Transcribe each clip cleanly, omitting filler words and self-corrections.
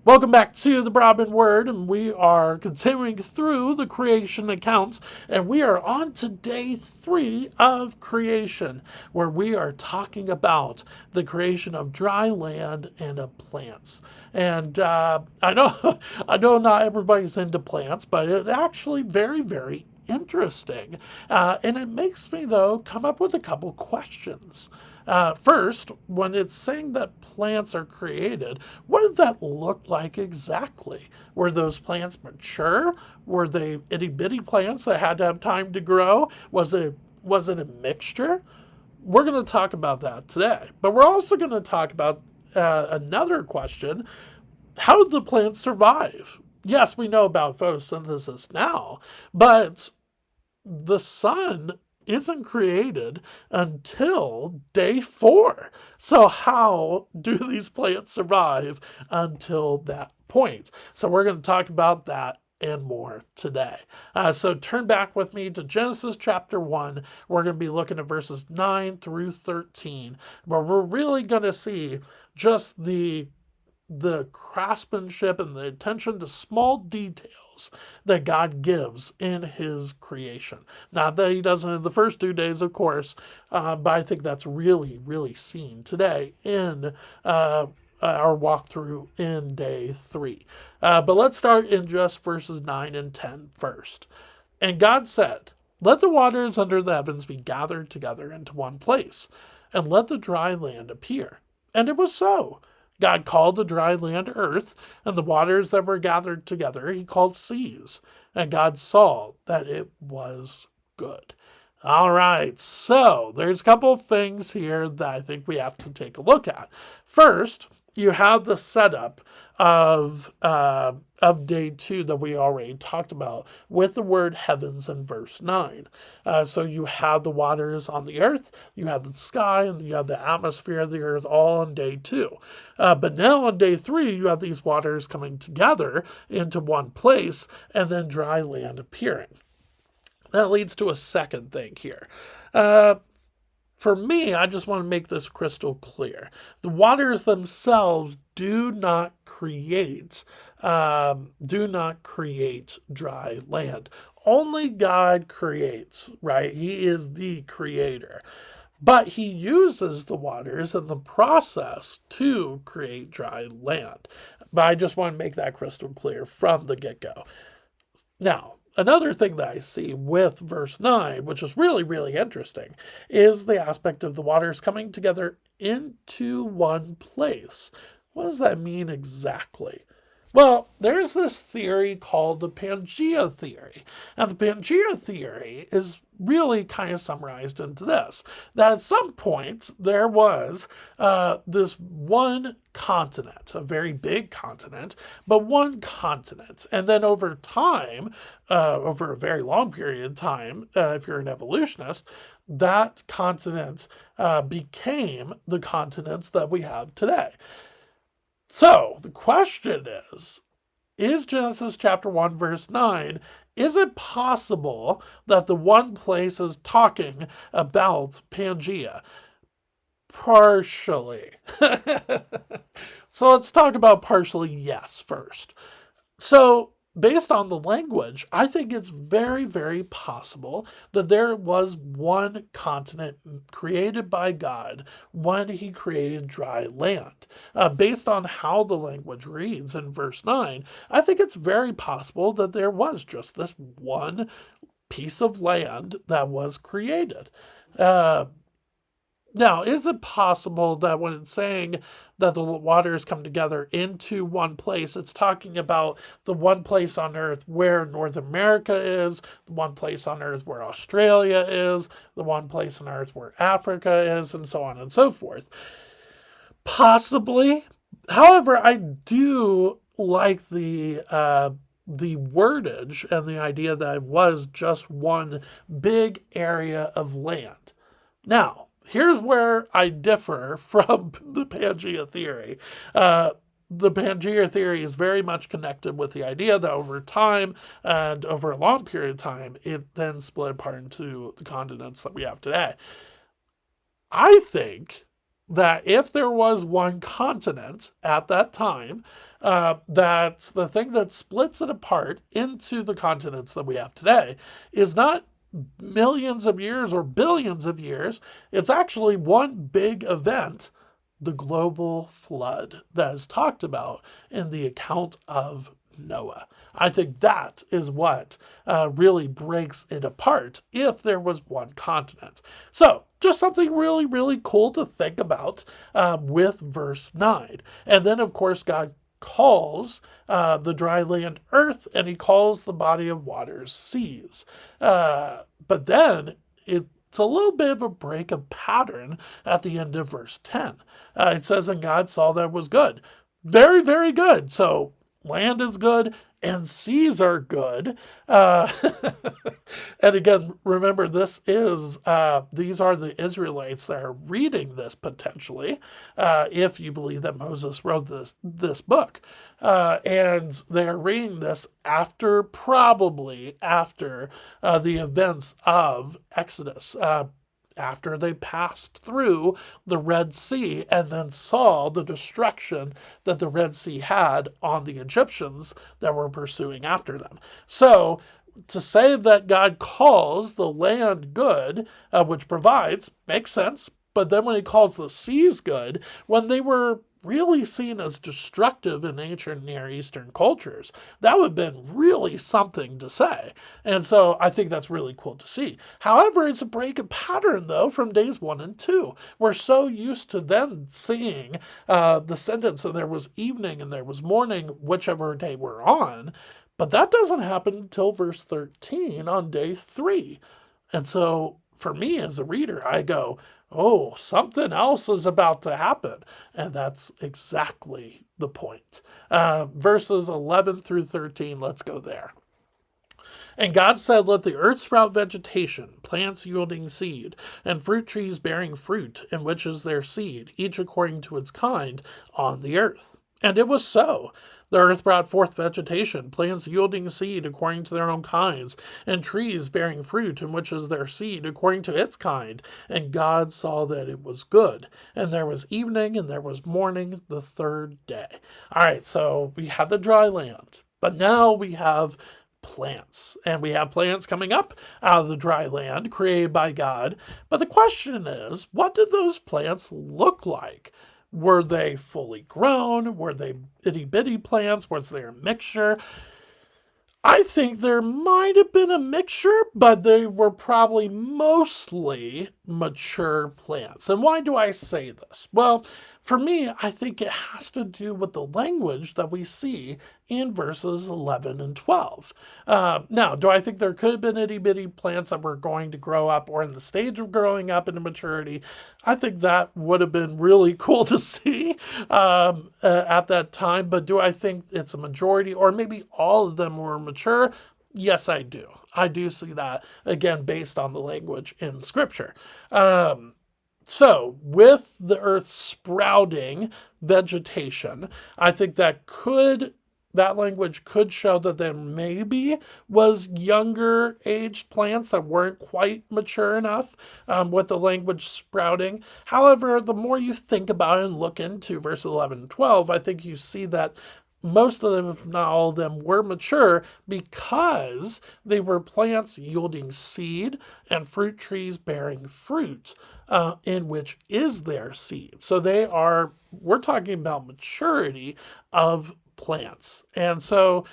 Welcome back to the Broadman Word, and we are continuing through the creation accounts, and we are on to day 3 of creation, where we are talking about the creation of dry land and of plants. And I know, I know, not everybody's into plants, but it's actually very, very interesting, and it makes me though come up with a couple questions. First, when it's saying that plants are created, what did that look like exactly? Were those plants mature? Were they itty bitty plants that had to have time to grow? Was it a mixture? We're going to talk about that today. But we're also going to talk about another question. How did the plants survive? Yes, we know about photosynthesis now, but the sun isn't created until day 4. So how do these plants survive until that point? So we're going to talk about that and more today. So turn back with me to Genesis chapter 1. We're going to be looking at verses 9 through 13, where we're really going to see just the craftsmanship and the attention to small details that God gives in his creation. Not that he doesn't in the first 2 days, of course, but I think that's really, really seen today in our walkthrough in day 3. But let's start in just verses 9 and 10 first. And God said, "Let the waters under the heavens be gathered together into one place, and let the dry land appear." And it was so. God called the dry land earth, and the waters that were gathered together he called seas. And God saw that it was good. All right, so there's a couple of things here that I think we have to take a look at. First, you have the setup of day 2 that we already talked about with the word heavens in verse 9. So you have the waters on the earth, you have the sky, and you have the atmosphere of the earth all on day 2. But now on day 3, you have these waters coming together into one place and then dry land appearing. That leads to a second thing here. For me, I just want to make this crystal clear. The waters themselves do not create dry land. Only God creates, right? He is the creator. But he uses the waters in the process to create dry land. But I just want to make that crystal clear from the get-go. Now, another thing that I see with verse 9, which is really, really interesting, is the aspect of the waters coming together into one place. What does that mean exactly? Well, there's this theory called the Pangea theory. And the Pangea theory is really kind of summarized into this, that at some point there was this one continent, a very big continent, but one continent. And then over time, over a very long period of time, if you're an evolutionist, that continent became the continents that we have today. So the question is Genesis chapter 1 verse 9, is it possible that the one place is talking about Pangea? Partially. So let's talk about partially yes first. So based on the language, I think it's very, very possible that there was one continent created by God when he created dry land. Based on how the language reads in verse 9, I think it's very possible that there was just this one piece of land that was created. Now, is it possible that when it's saying that the waters come together into one place, it's talking about the one place on Earth where North America is, the one place on Earth where Australia is, the one place on Earth where Africa is, and so on and so forth? Possibly. However, I do like the wordage and the idea that it was just one big area of land. Now, here's where I differ from the Pangea theory. The Pangea theory is very much connected with the idea that over time and over a long period of time, it then split apart into the continents that we have today. I think that if there was one continent at that time, that the thing that splits it apart into the continents that we have today is not millions of years or billions of years. It's actually one big event, the global flood that is talked about in the account of Noah. I think that is what really breaks it apart if there was one continent. So, just something really, really cool to think about with verse 9. And then, of course, God calls the dry land earth, and he calls the body of waters seas. But then it's a little bit of a break of pattern at the end of verse 10. It says, and God saw that it was good. Very, very good. So land is good and seas are good. And again, remember, these are the Israelites that are reading this potentially, if you believe that Moses wrote this book. And they're reading this probably after the events of Exodus, after they passed through the Red Sea and then saw the destruction that the Red Sea had on the Egyptians that were pursuing after them. So, to say that God calls the land good, which provides, makes sense. But then when he calls the seas good, when they were really seen as destructive in ancient Near Eastern cultures, that would have been really something to say. And so I think that's really cool to see. However, it's a break of pattern, though, from days 1 and 2. We're so used to then seeing the sentence that there was evening and there was morning, whichever day we're on. But that doesn't happen until verse 13 on day 3. And so for me as a reader, I go, oh, something else is about to happen. And that's exactly the point. Verses 11 through 13, let's go there. And God said, let the earth sprout vegetation, plants yielding seed, and fruit trees bearing fruit, in which is their seed, each according to its kind, on the earth. And it was so. The earth brought forth vegetation, plants yielding seed according to their own kinds, and trees bearing fruit, in which is their seed according to its kind. And God saw that it was good. And there was evening, and there was morning, the third day. All right, so we have the dry land, but now we have plants. And we have plants coming up out of the dry land created by God. But the question is, what did those plants look like? Were they fully grown? Were they itty-bitty plants? Was there a mixture? I think there might have been a mixture, but they were probably mostly mature plants. And why do I say this? Well, for me, I think it has to do with the language that we see in verses 11 and 12. Now, do I think there could have been itty-bitty plants that were going to grow up or in the stage of growing up into maturity? I think that would have been really cool to see at that time. But do I think it's a majority or maybe all of them were mature? Yes, I do. I do see that, again, based on the language in Scripture. So, with the earth sprouting vegetation, I think that language could show that there maybe was younger aged plants that weren't quite mature enough with the language sprouting. However, the more you think about it and look into verse 11 and 12, I think you see that most of them, if not all of them, were mature because they were plants yielding seed and fruit trees bearing fruit, in which is their seed. So we're talking about maturity of plants. And so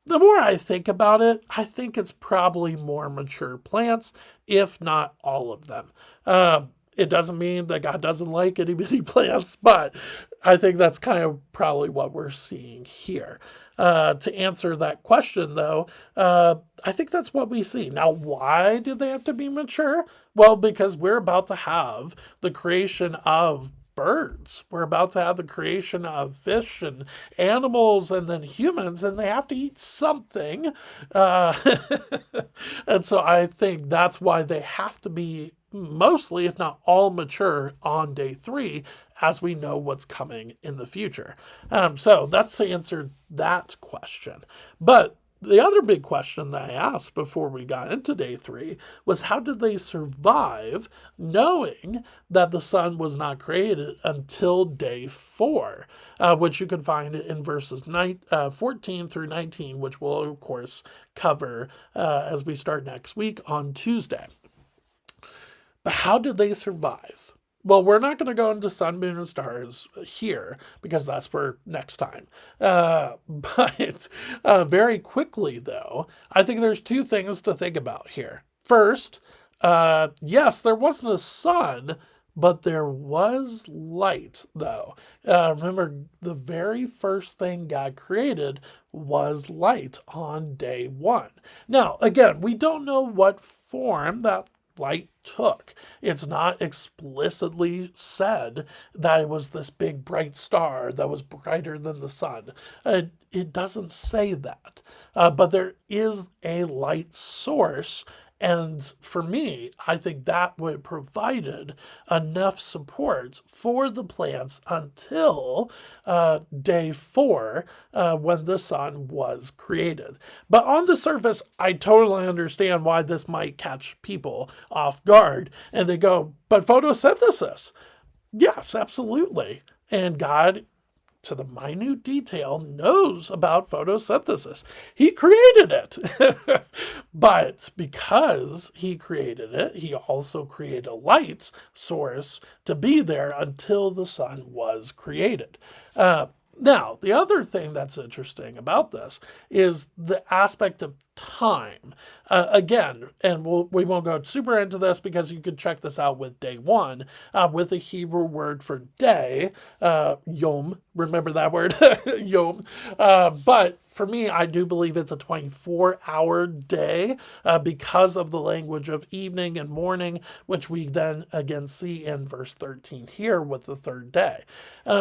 the more I think about it, I think it's probably more mature plants, if not all of them. It doesn't mean that God doesn't like itty-bitty plants, but I think that's kind of probably what we're seeing here. To answer that question, though, I think that's what we see. Now, why do they have to be mature? Well, because we're about to have the creation of birds. We're about to have the creation of fish and animals and then humans, and they have to eat something. And so I think that's why they have to be mostly, if not all, mature on day 3, as we know what's coming in the future. So that's to answer that question. But the other big question that I asked before we got into day 3 was how did they survive knowing that the sun was not created until day 4, which you can find in verses 14 through 19, which we'll, of course, cover as we start next week on Tuesday. But how did they survive? Well, we're not going to go into sun, moon, and stars here because that's for next time. But very quickly, though, I think there's 2 things to think about here. First, yes, there wasn't a sun, but there was light, though. Remember, the very first thing God created was light on day 1. Now, again, we don't know what form that light took. It's not explicitly said that it was this big bright star that was brighter than the sun. It doesn't say that. But there is a light source. And for me, I think that would have provided enough support for the plants until day 4 when the sun was created. But on the surface, I totally understand why this might catch people off guard. And they go, but photosynthesis. Yes, absolutely. And God, to the minute detail, knows about photosynthesis. He created it. But because he created it, he also created a light source to be there until the sun was created. Now, the other thing that's interesting about this is the aspect of time. Again, and we won't go super into this because you could check this out with day 1, with the Hebrew word for day, yom. Remember that word, yom. But for me, I do believe it's a 24-hour day because of the language of evening and morning, which we then again see in verse 13 here with the 3rd day.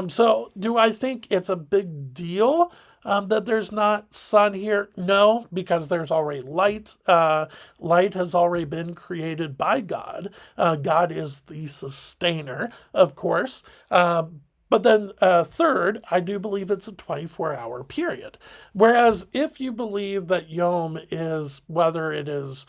So do I think it's a big deal that there's not sun here? No, because there's already light. Light has already been created by God. God is the sustainer, of course. But then third, I do believe it's a 24-hour period. Whereas if you believe that Yom is, whether it is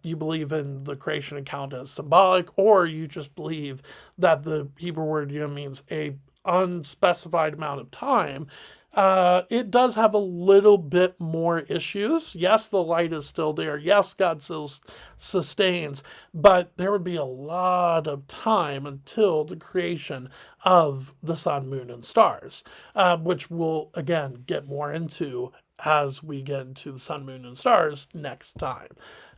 you believe in the creation account as symbolic, or you just believe that the Hebrew word Yom means a unspecified amount of time, it does have a little bit more issues. Yes, the light is still there. Yes, God still sustains, but there would be a lot of time until the creation of the sun, moon, and stars, which we'll, again, get more into as we get into the sun, moon, and stars next time.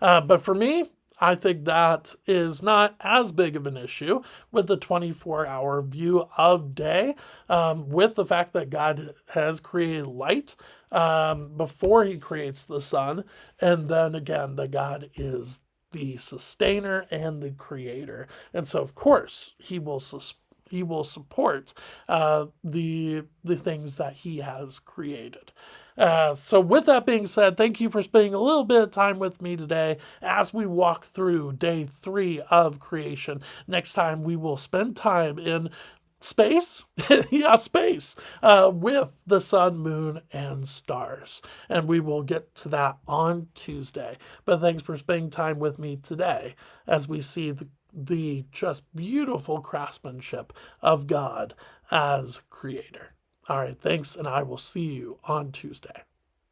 But for me, I think that is not as big of an issue with the 24-hour view of day, with the fact that God has created light before he creates the sun, and then again that God is the sustainer and the creator. And so, of course, he will support the things that he has created. So with that being said, thank you for spending a little bit of time with me today as we walk through day 3 of creation. Next time we will spend time in space, space, with the sun, moon, and stars. And we will get to that on Tuesday. But thanks for spending time with me today as we see the just beautiful craftsmanship of God as creator. All right, thanks, and I will see you on Tuesday.